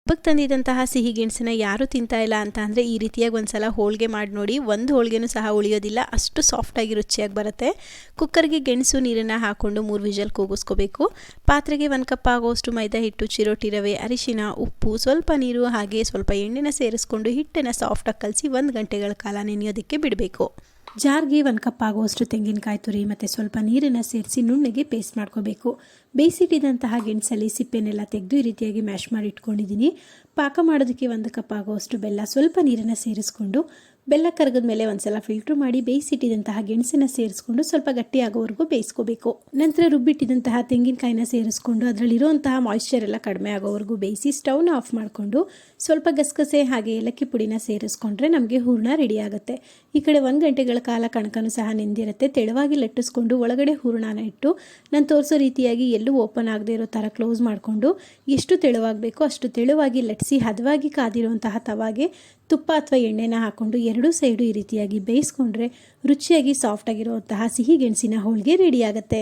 ಹಬ್ಬಕ್ಕೆ ತಂದಿದ್ದಂತಹ ಸಿಹಿ ಗೆಣಸನ್ನ ಯಾರು ತಿಂತಾ ಇಲ್ಲ ಅಂತ ಅಂದರೆ ಈ ರೀತಿಯಾಗಿ ಒಂದ್ಸಲ ಹೋಳಿಗೆ ಮಾಡಿ ನೋಡಿ. ಒಂದು ಹೋಳಿಗೆನೂ ಸಹ ಉಳಿಯೋದಿಲ್ಲ, ಅಷ್ಟು ಸಾಫ್ಟಾಗಿ ರುಚಿಯಾಗಿ ಬರುತ್ತೆ. ಕುಕ್ಕರ್ಗೆ ಗೆಣಸು ನೀರನ್ನು ಹಾಕ್ಕೊಂಡು 3 ವಿಷಲ್ ಕೂಗಿಸ್ಕೋಬೇಕು. ಪಾತ್ರೆಗೆ 1 ಕಪ್ ಆಗೋಷ್ಟು ಮೈದಾ ಹಿಟ್ಟು, ಚಿರೋಟಿ ರವೆ, ಅರಿಶಿನ, ಉಪ್ಪು, ಸ್ವಲ್ಪ ನೀರು ಹಾಗೆ ಸ್ವಲ್ಪ ಎಣ್ಣೆನ ಸೇರಿಸ್ಕೊಂಡು ಹಿಟ್ಟನ್ನು ಸಾಫ್ಟಾಗಿ ಕಲಸಿ 1 ಗಂಟೆಗಳ ಕಾಲ ನೆನೆಯೋದಕ್ಕೆ ಬಿಡಬೇಕು. ಜಾರ್ಗೆ 1 ಕಪ್ ಆಗುವಷ್ಟು ತೆಂಗಿನಕಾಯಿ ತುರಿ ಮತ್ತು ಸ್ವಲ್ಪ ನೀರನ್ನು ಸೇರಿಸಿ ನುಣ್ಣಗೆ ಪೇಸ್ಟ್ ಮಾಡ್ಕೋಬೇಕು. ಬೇಯಿಸಿಟ್ಟಿದ್ದಂತಹ ಗೆಣಸಲ್ಲಿ ಸಿಪ್ಪೆನೆಲ್ಲ ತೆಗೆದು ಈ ರೀತಿಯಾಗಿ ಮ್ಯಾಶ್ ಮಾಡಿ ಇಟ್ಕೊಂಡಿದ್ದೀನಿ. ಪಾಕ ಮಾಡೋದಕ್ಕೆ 1 ಕಪ್ ಆಗುವಷ್ಟು ಬೆಲ್ಲ, ಸ್ವಲ್ಪ ನೀರನ್ನು ಸೇರಿಸ್ಕೊಂಡು ಬೆಲ್ಲ ಕರಗದ ಮೇಲೆ ಒಂದ್ಸಲ ಫಿಲ್ಟ್ರ್ ಮಾಡಿ ಬೇಯಿಸಿಟ್ಟಿದ್ದಂತಹ ಗೆಣಸನ್ನು ಸೇರಿಸ್ಕೊಂಡು ಸ್ವಲ್ಪ ಗಟ್ಟಿ ಆಗೋವರೆಗೂ ಬೇಯಿಸ್ಕೋಬೇಕು. ನಂತರ ರುಬ್ಬಿಟ್ಟಿದ್ದಂತಹ ತೆಂಗಿನಕಾಯಿನ ಸೇರಿಸ್ಕೊಂಡು ಅದರಲ್ಲಿರುವಂತಹ ಮಾಯಿಶ್ಚರ್ ಎಲ್ಲ ಕಡಿಮೆ ಆಗೋವರೆಗೂ ಬೇಯಿಸಿ ಸ್ಟವ್ನ ಆಫ್ ಮಾಡಿಕೊಂಡು ಸ್ವಲ್ಪ ಗಸಗಸೆ ಹಾಗೆ ಏಲಕ್ಕಿ ಪುಡಿನ ಸೇರಿಸ್ಕೊಂಡ್ರೆ ನಮಗೆ ಹೂರಣ ರೆಡಿ ಆಗುತ್ತೆ. ಈ ಕಡೆ 1 ಗಂಟೆಗಳ ಕಾಲ ಕಣಕನೂ ಸಹ ನೆಂದಿರುತ್ತೆ. ತೆಳುವಾಗಿ ಲಟ್ಟಿಸ್ಕೊಂಡು ಒಳಗಡೆ ಹೂರಣನ ಇಟ್ಟು ನಾನು ತೋರಿಸೋ ರೀತಿಯಾಗಿ ಎಲ್ಲೂ ಓಪನ್ ಆಗದೆ ಇರೋ ಥರ ಕ್ಲೋಸ್ ಮಾಡಿಕೊಂಡು ಎಷ್ಟು ತೆಳುವಾಗಬೇಕೋ ಅಷ್ಟು ತೆಳುವಾಗಿ ಲಟ್ಟಿಸಿ ಹದವಾಗಿ ಕಾದಿರುವಂತಹ ತವಾಗೆ ತುಪ್ಪ ಅಥವಾ ಎಣ್ಣೆನ ಹಾಕ್ಕೊಂಡು 2 ಸೈಡು ಈ ರೀತಿಯಾಗಿ ಬೇಯಿಸ್ಕೊಂಡ್ರೆ ರುಚಿಯಾಗಿ ಸಾಫ್ಟಾಗಿರುವಂತಹ ಸಿಹಿ ಗೆಣಸಿನ ಹೋಳಿಗೆ ರೆಡಿ ಆಗುತ್ತೆ.